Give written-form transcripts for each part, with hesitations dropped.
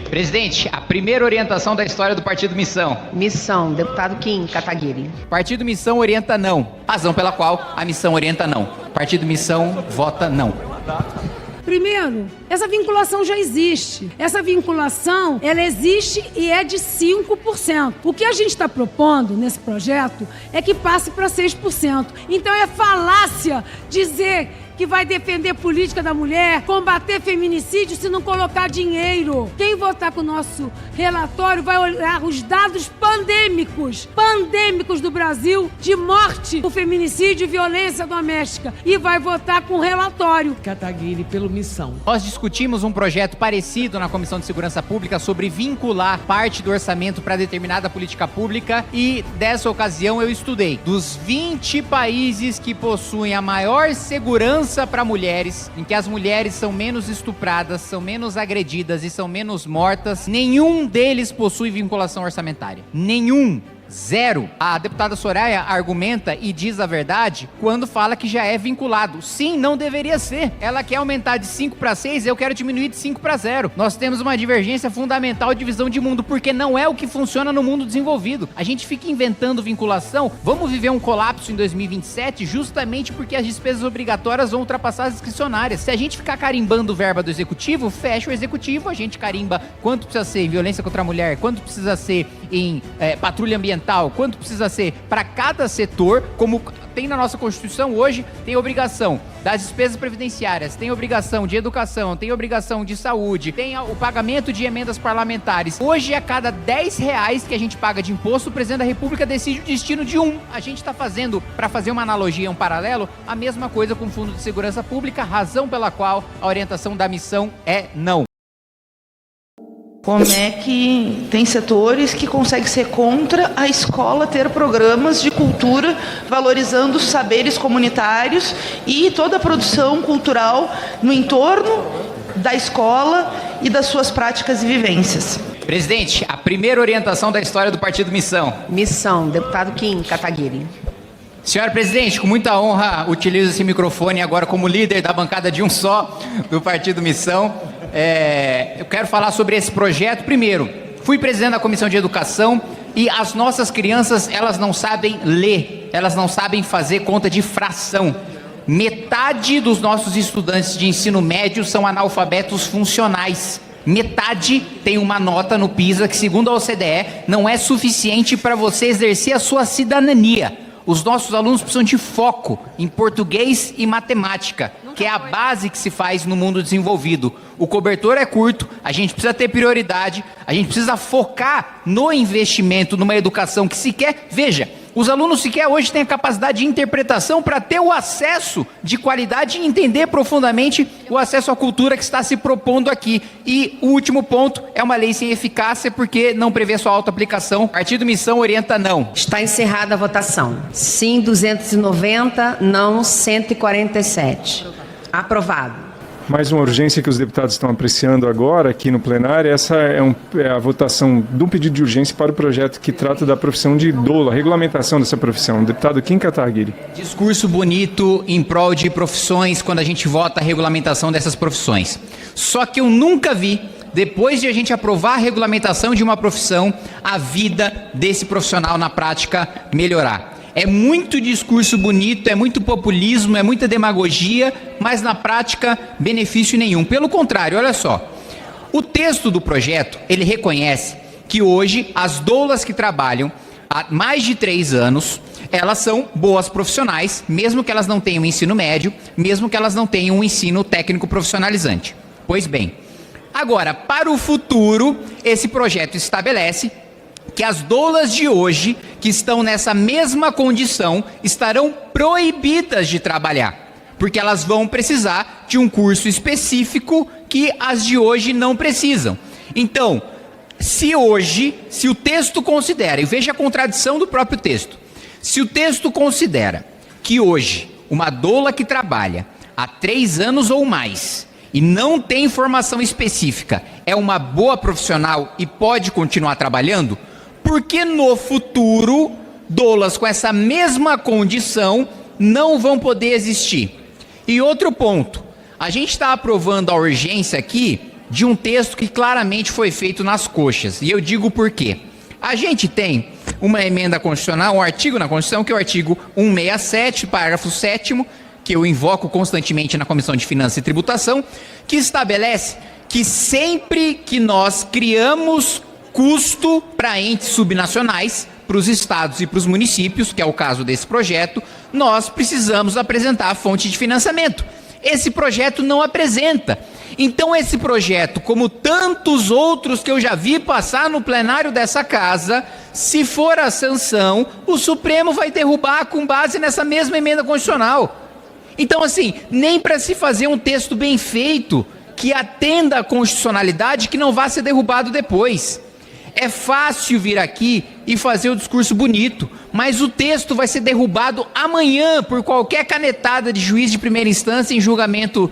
Presidente, a primeira orientação da história do Partido Missão. Missão, deputado Kim Kataguiri. Partido Missão orienta não. Razão pela qual a missão orienta não. Partido Missão vota não. Primeiro, essa vinculação já existe. Essa vinculação, ela existe e é de 5%. O que a gente está propondo nesse projeto é que passe para 6%. Então é falácia dizer que vai defender política da mulher, combater feminicídio se não colocar dinheiro. Quem votar com o nosso relatório vai olhar os dados pandêmicos do Brasil de morte por feminicídio e violência doméstica e vai votar com o relatório. Kataguiri, pelo Missão. Nós discutimos um projeto parecido na Comissão de Segurança Pública sobre vincular parte do orçamento para determinada política pública e, dessa ocasião, eu estudei. Dos 20 países que possuem a maior segurança para mulheres, em que as mulheres são menos estupradas, são menos agredidas e são menos mortas, nenhum deles possui vinculação orçamentária. Nenhum. Zero. A deputada Soraya argumenta e diz a verdade quando fala que já é vinculado. Sim, não deveria ser. Ela quer aumentar de 5 para 6, eu quero diminuir de 5 para 0. Nós temos uma divergência fundamental de visão de mundo, porque não é o que funciona no mundo desenvolvido. A gente fica inventando vinculação. Vamos viver um colapso em 2027 justamente porque as despesas obrigatórias vão ultrapassar as discricionárias. Se a gente ficar carimbando verba do executivo, fecha o executivo, a gente carimba quanto precisa ser em violência contra a mulher, quanto precisa ser em patrulha ambiental, quanto precisa ser para cada setor, como tem na nossa Constituição hoje, tem obrigação das despesas previdenciárias, tem obrigação de educação, tem obrigação de saúde, tem o pagamento de emendas parlamentares. Hoje, a cada R$10 que a gente paga de imposto, o presidente da República decide o destino de um. A gente está fazendo, para fazer uma analogia, um paralelo, a mesma coisa com o Fundo de Segurança Pública, razão pela qual a orientação da missão é não. Como é que tem setores que conseguem ser contra a escola ter programas de cultura valorizando os saberes comunitários e toda a produção cultural no entorno da escola e das suas práticas e vivências? Presidente, a primeira orientação da história do Partido Missão. Missão, deputado Kim Kataguiri. Senhora Presidente, com muita honra, utilizo esse microfone agora como líder da bancada de um só do Partido Missão. Eu quero falar sobre esse projeto. Primeiro, fui presidente da Comissão de Educação e as nossas crianças, elas não sabem ler, elas não sabem fazer conta de fração. Metade dos nossos estudantes de ensino médio são analfabetos funcionais. Metade tem uma nota no PISA que, segundo a OCDE, não é suficiente para você exercer a sua cidadania. Os nossos alunos precisam de foco em português e matemática, que é a base que se faz no mundo desenvolvido. O cobertor é curto, a gente precisa ter prioridade, a gente precisa focar no investimento, numa educação que sequer... Veja, os alunos sequer hoje têm a capacidade de interpretação para ter o acesso de qualidade e entender profundamente o acesso à cultura que está se propondo aqui. E o último ponto é uma lei sem eficácia porque não prevê sua auto-aplicação. Partido Missão orienta não. Está encerrada a votação. Sim, 290, não 147. Aprovado. Mais uma urgência que os deputados estão apreciando agora aqui no plenário, essa é a votação do pedido de urgência para o projeto que trata da profissão de doula, a regulamentação dessa profissão. Deputado Kim Kataguiri. Discurso bonito em prol de profissões quando a gente vota a regulamentação dessas profissões. Só que eu nunca vi, depois de a gente aprovar a regulamentação de uma profissão, a vida desse profissional na prática melhorar. É muito discurso bonito, é muito populismo, é muita demagogia, mas na prática, benefício nenhum. Pelo contrário, olha só, o texto do projeto, ele reconhece que hoje as doulas que trabalham há mais de 3 anos, elas são boas profissionais, mesmo que elas não tenham ensino médio, mesmo que elas não tenham um ensino técnico profissionalizante. Pois bem, agora, para o futuro, esse projeto estabelece que as doulas de hoje, que estão nessa mesma condição, estarão proibidas de trabalhar, porque elas vão precisar de um curso específico que as de hoje não precisam. Então, se o texto considera, e veja a contradição do próprio texto, se o texto considera que hoje uma doula que trabalha há 3 anos ou mais e não tem formação específica é uma boa profissional e pode continuar trabalhando, porque no futuro, doulas com essa mesma condição não vão poder existir. E outro ponto, a gente está aprovando a urgência aqui de um texto que claramente foi feito nas coxas. E eu digo por quê. A gente tem uma emenda constitucional, um artigo na Constituição, que é o artigo 167, parágrafo 7º, que eu invoco constantemente na Comissão de Finanças e Tributação, que estabelece que sempre que nós criamos custo para entes subnacionais, para os estados e para os municípios, que é o caso desse projeto, nós precisamos apresentar a fonte de financiamento. Esse projeto não apresenta. Então esse projeto, como tantos outros que eu já vi passar no plenário dessa casa, se for a sanção, o Supremo vai derrubar com base nessa mesma emenda constitucional. Então assim, nem para se fazer um texto bem feito, que atenda à constitucionalidade, que não vá ser derrubado depois. É fácil vir aqui e fazer o discurso bonito, mas o texto vai ser derrubado amanhã por qualquer canetada de juiz de primeira instância em julgamento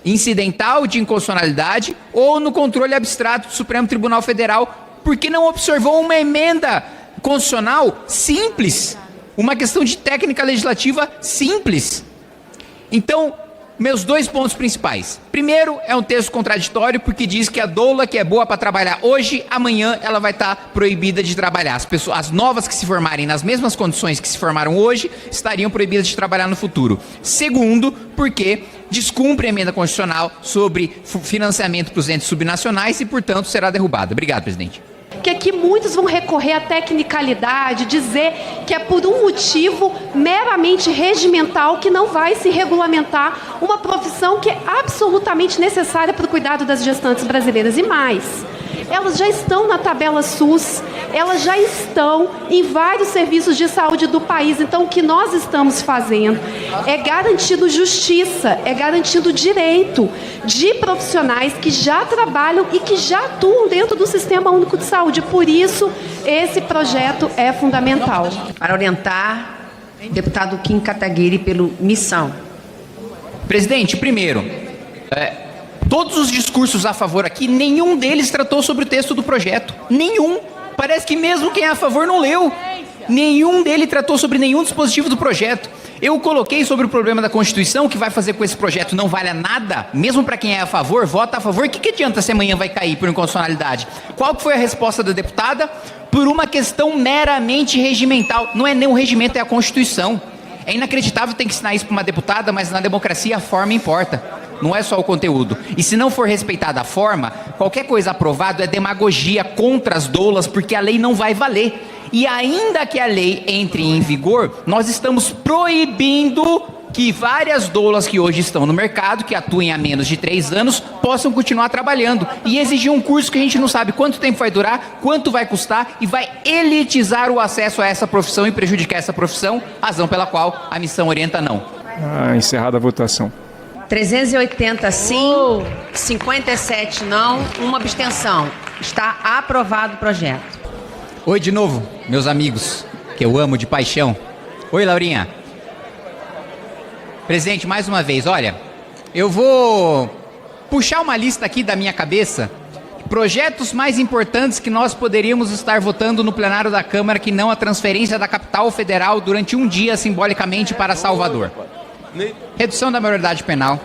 incidental de inconstitucionalidade ou no controle abstrato do Supremo Tribunal Federal, porque não observou uma emenda constitucional simples, uma questão de técnica legislativa simples. Então, meus 2 pontos principais. Primeiro, é um texto contraditório porque diz que a doula que é boa para trabalhar hoje, amanhã ela vai estar proibida de trabalhar. As novas que se formarem nas mesmas condições que se formaram hoje, estariam proibidas de trabalhar no futuro. Segundo, porque descumpre a emenda constitucional sobre financiamento para os entes subnacionais e, portanto, será derrubada. Obrigado, presidente. Que aqui muitos vão recorrer à tecnicalidade, dizer que é por um motivo meramente regimental que não vai se regulamentar uma profissão que é absolutamente necessária para o cuidado das gestantes brasileiras. E mais, elas já estão na tabela SUS, elas já estão em vários serviços de saúde do país. Então, o que nós estamos fazendo é garantindo justiça, é garantindo direito de profissionais que já trabalham e que já atuam dentro do Sistema Único de Saúde. Por isso, esse projeto é fundamental. Para orientar, deputado Kim Kataguiri, pelo Missão. Presidente, primeiro, todos os discursos a favor aqui, nenhum deles tratou sobre o texto do projeto. Nenhum. Parece que mesmo quem é a favor não leu. Nenhum dele tratou sobre nenhum dispositivo do projeto. Eu coloquei sobre o problema da Constituição, que vai fazer com que esse projeto não valha nada, mesmo para quem é a favor, vota a favor. O que adianta se amanhã vai cair por inconstitucionalidade? Qual que foi a resposta da deputada? Por uma questão meramente regimental. Não é nem o regimento, é a Constituição. É inacreditável ter que ensinar isso para uma deputada, mas na democracia a forma importa. Não é só o conteúdo. E se não for respeitada a forma, qualquer coisa aprovada é demagogia contra as doulas, porque a lei não vai valer. E ainda que a lei entre em vigor, nós estamos proibindo que várias doulas que hoje estão no mercado, que atuem há menos de 3 anos, possam continuar trabalhando. E exigir um curso que a gente não sabe quanto tempo vai durar, quanto vai custar e vai elitizar o acesso a essa profissão e prejudicar essa profissão, razão pela qual a missão orienta não. Encerrada a votação. 380 sim, 57 não, uma abstenção. Está aprovado o projeto. Oi de novo, meus amigos, que eu amo de paixão. Oi, Laurinha. Presidente, mais uma vez, olha, eu vou puxar uma lista aqui da minha cabeça, projetos mais importantes que nós poderíamos estar votando no plenário da Câmara, que não a transferência da capital federal durante um dia, simbolicamente, para Salvador. Redução da maioridade penal,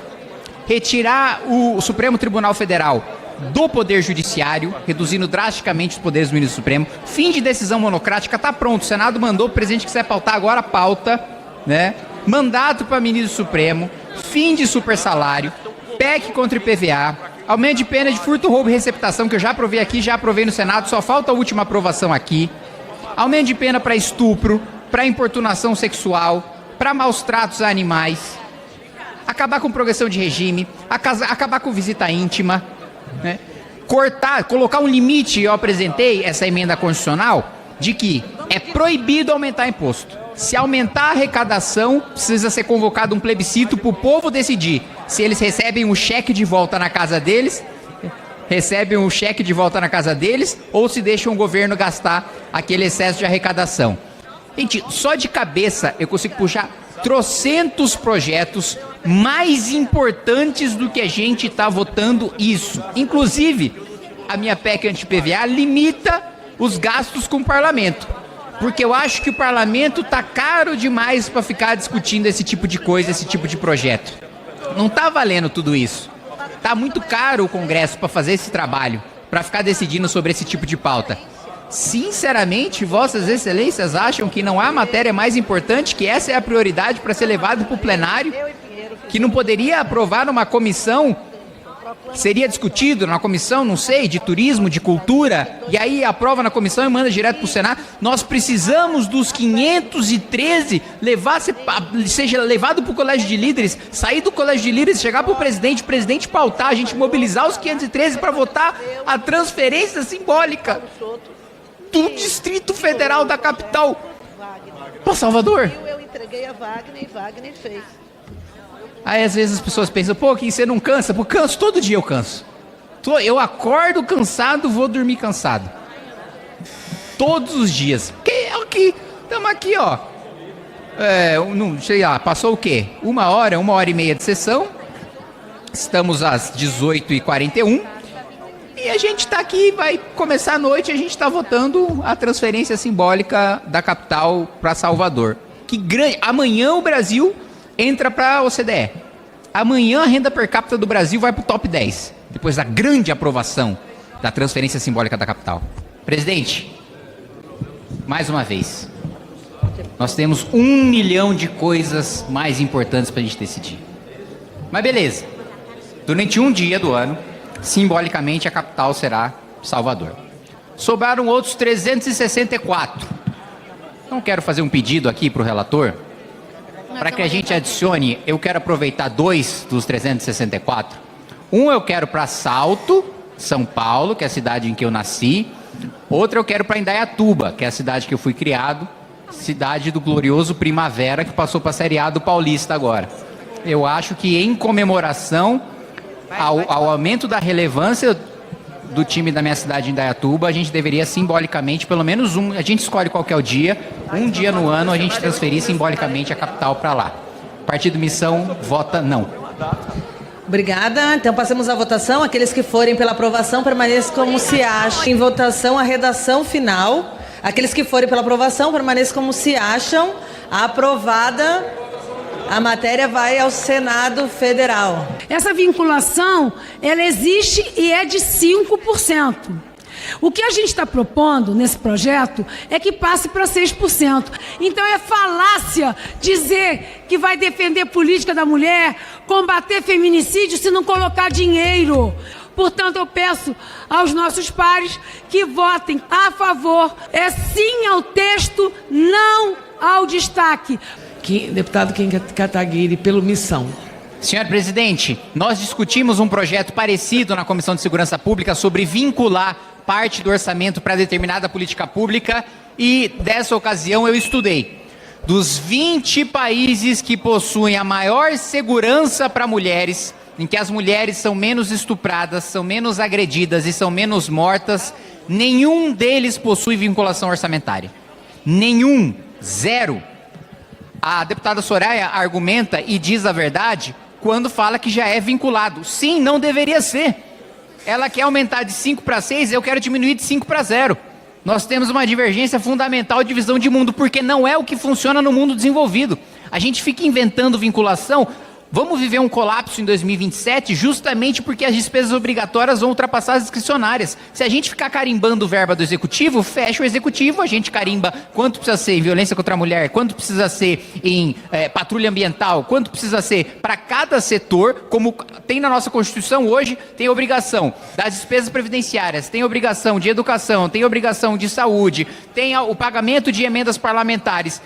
retirar o Supremo Tribunal Federal do Poder Judiciário, reduzindo drasticamente os poderes do ministro Supremo, fim de decisão monocrática, tá pronto, o Senado mandou, o presidente quiser pautar agora, pauta, né? Mandato para ministro Supremo, fim de supersalário, PEC contra IPVA, aumento de pena de furto, roubo e receptação, que eu já aprovei aqui, já aprovei no Senado, só falta a última aprovação aqui, aumento de pena para estupro, para importunação sexual, para maus tratos a animais, acabar com progressão de regime, acabar com visita íntima, né? Colocar um limite, eu apresentei essa emenda constitucional, de que é proibido aumentar imposto. Se aumentar a arrecadação, precisa ser convocado um plebiscito para o povo decidir se eles recebem um cheque de volta na casa deles, ou se deixam o governo gastar aquele excesso de arrecadação. Gente, só de cabeça eu consigo puxar trocentos projetos mais importantes do que a gente está votando isso. Inclusive, a minha PEC anti-PVA limita os gastos com o parlamento. Porque eu acho que o parlamento está caro demais para ficar discutindo esse tipo de coisa, esse tipo de projeto. Não está valendo tudo isso. tá muito caro o Congresso para fazer esse trabalho, para ficar decidindo sobre esse tipo de pauta. Sinceramente, vossas excelências acham que não há matéria mais importante, que essa é a prioridade para ser levado para o plenário, que não poderia aprovar numa comissão, seria discutido na comissão, não sei, de turismo, de cultura, e aí aprova na comissão e manda direto para o Senado? Nós precisamos dos 513, seja levado para o colégio de líderes, sair do colégio de líderes, chegar para o presidente pautar, a gente mobilizar os 513 para votar a transferência simbólica do Distrito Federal da capital para Salvador. Eu entreguei a Wagner e Wagner fez. Aí às vezes as pessoas pensam, pô, que você não cansa? Pô, canso, todo dia eu canso. Eu acordo cansado, vou dormir cansado. Todos os dias. Estamos aqui, ó. Não sei lá, passou o quê? 1h30 de sessão. Estamos às 18h41. E a gente está aqui, vai começar a noite, a gente está votando a transferência simbólica da capital para Salvador. Que grande! Amanhã o Brasil entra para a OCDE. Amanhã a renda per capita do Brasil vai para o top 10, depois da grande aprovação da transferência simbólica da capital. Presidente, mais uma vez, nós temos 1 milhão de coisas mais importantes para a gente decidir. Mas beleza, durante um dia do ano, simbolicamente a capital será Salvador. Sobraram outros 364. Então quero fazer um pedido aqui para o relator, para que a gente adicione, eu quero aproveitar 2 dos 364. Um eu quero para Salto, São Paulo, que é a cidade em que eu nasci. Outro eu quero para Indaiatuba, que é a cidade que eu fui criado, cidade do glorioso Primavera, que passou para a Série A do Paulista agora. Eu acho que em comemoração ao aumento da relevância do time da minha cidade, Indaiatuba, a gente deveria simbolicamente, pelo menos a gente escolhe qual que é o dia, um dia no ano a gente transferir simbolicamente a capital para lá. Partido Missão vota não. Obrigada. Então passamos à votação. Aqueles que forem pela aprovação permaneçam como se acham. Em votação a redação final. Aqueles que forem pela aprovação permaneçam como se acham. Aprovada. A matéria vai ao Senado Federal. Essa vinculação, ela existe e é de 5%. O que a gente está propondo nesse projeto é que passe para 6%. Então é falácia dizer que vai defender política da mulher, combater feminicídio se não colocar dinheiro. Portanto, eu peço aos nossos pares que votem a favor. É sim ao texto, não ao destaque. Deputado Kim Kataguiri, pelo Missão. Senhor presidente, nós discutimos um projeto parecido na Comissão de Segurança Pública sobre vincular parte do orçamento para determinada política pública e, dessa ocasião, eu estudei. Dos 20 países que possuem a maior segurança para mulheres, em que as mulheres são menos estupradas, são menos agredidas e são menos mortas, nenhum deles possui vinculação orçamentária. Nenhum. Zero. A deputada Soraya argumenta e diz a verdade quando fala que já é vinculado. Sim, não deveria ser. Ela quer aumentar de 5 para 6, eu quero diminuir de 5 para 0. Nós temos uma divergência fundamental de visão de mundo, porque não é o que funciona no mundo desenvolvido. A gente fica inventando vinculação. Vamos viver um colapso em 2027 justamente porque as despesas obrigatórias vão ultrapassar as discricionárias. Se a gente ficar carimbando verba do executivo, fecha o executivo, a gente carimba quanto precisa ser em violência contra a mulher, quanto precisa ser em patrulha ambiental, quanto precisa ser para cada setor, como tem na nossa Constituição hoje, tem obrigação das despesas previdenciárias, tem obrigação de educação, tem obrigação de saúde, tem o pagamento de emendas parlamentares.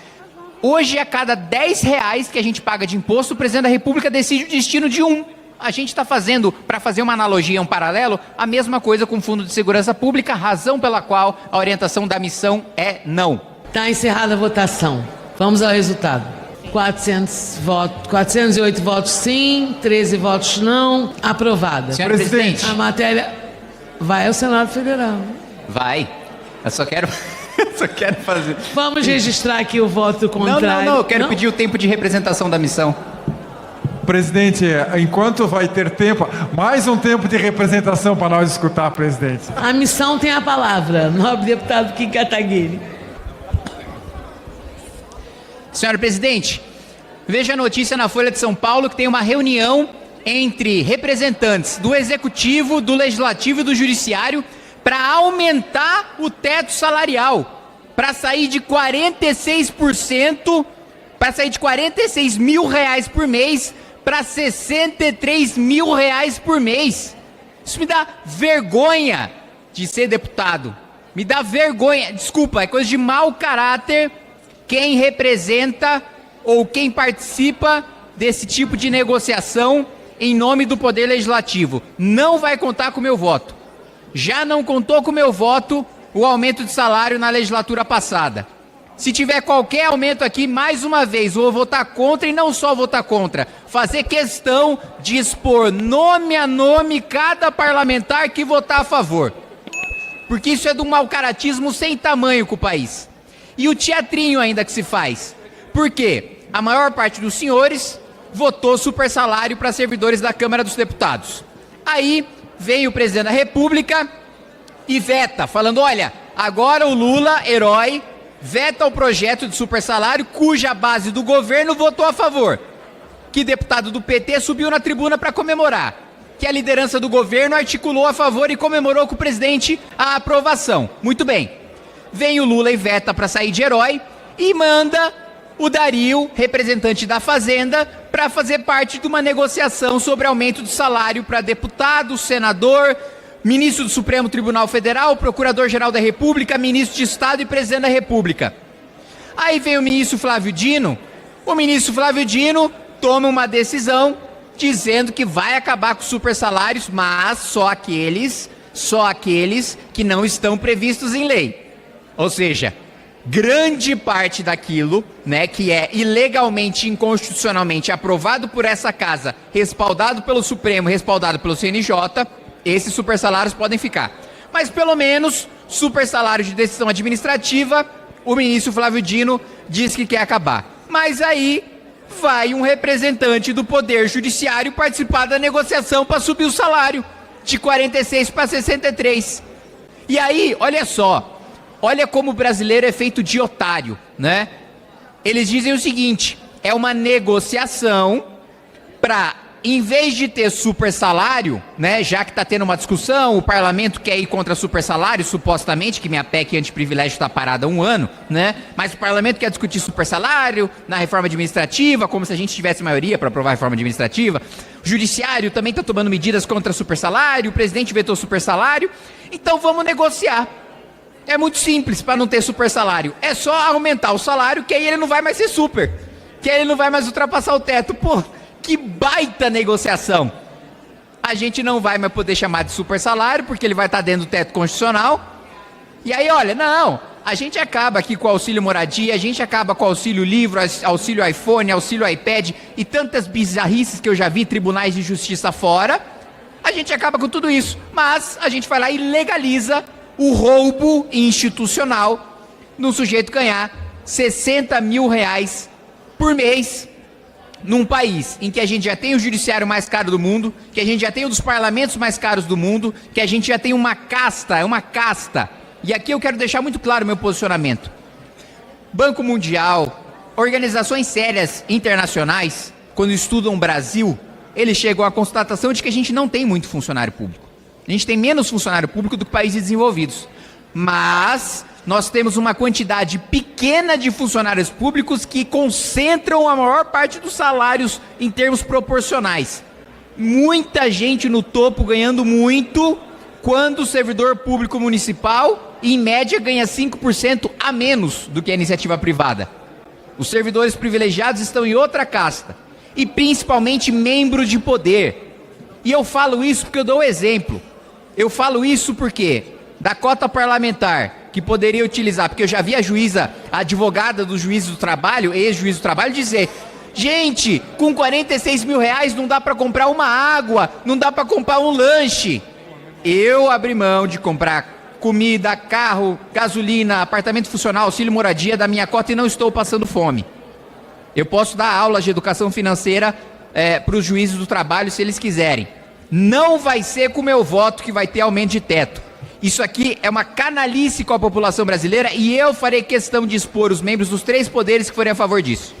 Hoje, a cada R$10 que a gente paga de imposto, o presidente da República decide o destino de um. A gente está fazendo, para fazer uma analogia, um paralelo, a mesma coisa com o Fundo de Segurança Pública, razão pela qual a orientação da missão é não. Está encerrada a votação. Vamos ao resultado. 408 votos sim, 13 votos não. Aprovada. Senhor presidente. A matéria vai ao Senado Federal. Vai. Eu só quero fazer... Vamos registrar aqui o voto contrário. Não, eu quero pedir o tempo de representação da missão. Presidente, enquanto vai ter tempo, mais um tempo de representação para nós escutar, presidente. A missão tem a palavra, nobre deputado Kim Kataguiri. Senhor presidente, veja a notícia na Folha de São Paulo que tem uma reunião entre representantes do Executivo, do Legislativo e do Judiciário para aumentar o teto salarial, para sair de 46%, para sair de R$46 mil por mês para R$63 mil por mês. Isso me dá vergonha de ser deputado. Me dá vergonha. Desculpa, é coisa de mau caráter quem representa ou quem participa desse tipo de negociação em nome do Poder Legislativo. Não vai contar com o meu voto. Já não contou com o meu voto o aumento de salário na legislatura passada. Se tiver qualquer aumento aqui, mais uma vez, vou votar contra e não só votar contra, fazer questão de expor nome a nome cada parlamentar que votar a favor. Porque isso é de um mau-caratismo sem tamanho com o país. E o teatrinho ainda que se faz. Por quê? A maior parte dos senhores votou super salário para servidores da Câmara dos Deputados. Aí vem o presidente da República e veta, falando, olha, agora o Lula, herói, veta o projeto de super salário cuja base do governo votou a favor. Que deputado do PT subiu na tribuna para comemorar. Que a liderança do governo articulou a favor e comemorou com o presidente a aprovação. Muito bem. Vem o Lula e veta para sair de herói e manda o Dario, representante da Fazenda, para fazer parte de uma negociação sobre aumento de salário para deputado, senador, ministro do Supremo Tribunal Federal, procurador-geral da República, ministro de Estado e presidente da República. Aí vem o ministro Flávio Dino toma uma decisão dizendo que vai acabar com os super salários, mas só aqueles que não estão previstos em lei. Ou seja, grande parte daquilo, né, que é ilegalmente, inconstitucionalmente aprovado por essa casa, respaldado pelo Supremo, respaldado pelo CNJ, esses super salários podem ficar. Mas pelo menos, super salário de decisão administrativa, o ministro Flávio Dino diz que quer acabar. Mas aí vai um representante do Poder Judiciário participar da negociação para subir o salário de 46 para 63. E aí, olha só, olha como o brasileiro é feito de otário, né? Eles dizem o seguinte, é uma negociação para, em vez de ter super salário, né, já que está tendo uma discussão, o parlamento quer ir contra super salário, supostamente, que minha PEC antiprivilégio está parada há 1 ano, né, mas o parlamento quer discutir super salário na reforma administrativa, como se a gente tivesse maioria para aprovar a reforma administrativa, o judiciário também está tomando medidas contra super salário, o presidente vetou super salário, então vamos negociar. É muito simples para não ter super salário, é só aumentar o salário, que aí ele não vai mais ser super, que aí ele não vai mais ultrapassar o teto, pô. Que baita negociação. A gente não vai mais poder chamar de super salário, porque ele vai estar dentro do teto constitucional. E aí, olha, não, a gente acaba aqui com o auxílio moradia, a gente acaba com o auxílio livro, auxílio iPhone, auxílio iPad e tantas bizarrices que eu já vi em tribunais de justiça fora. A gente acaba com tudo isso, mas a gente vai lá e legaliza o roubo institucional no sujeito ganhar R$60 mil por mês, num país em que a gente já tem o judiciário mais caro do mundo, que a gente já tem um dos parlamentos mais caros do mundo, que a gente já tem uma casta, e aqui eu quero deixar muito claro o meu posicionamento. Banco Mundial, organizações sérias internacionais, quando estudam o Brasil, eles chegam à constatação de que a gente não tem muito funcionário público. A gente tem menos funcionário público do que países desenvolvidos, mas nós temos uma quantidade pequena de funcionários públicos que concentram a maior parte dos salários em termos proporcionais. Muita gente no topo ganhando muito, quando o servidor público municipal, em média, ganha 5% a menos do que a iniciativa privada. Os servidores privilegiados estão em outra casta, e principalmente membros de poder. E eu falo isso porque eu dou exemplo. Eu falo isso porque da cota parlamentar, que poderia utilizar, porque eu já vi a juíza, a advogada dos juízes do trabalho, ex-juiz do trabalho, dizer, gente, com R$46 mil não dá para comprar uma água, não dá para comprar um lanche. Eu abri mão de comprar comida, carro, gasolina, apartamento funcional, auxílio moradia da minha cota e não estou passando fome. Eu posso dar aulas de educação financeira para os juízes do trabalho se eles quiserem. Não vai ser com o meu voto que vai ter aumento de teto. Isso aqui é uma canalice com a população brasileira e eu farei questão de expor os membros dos 3 poderes que forem a favor disso.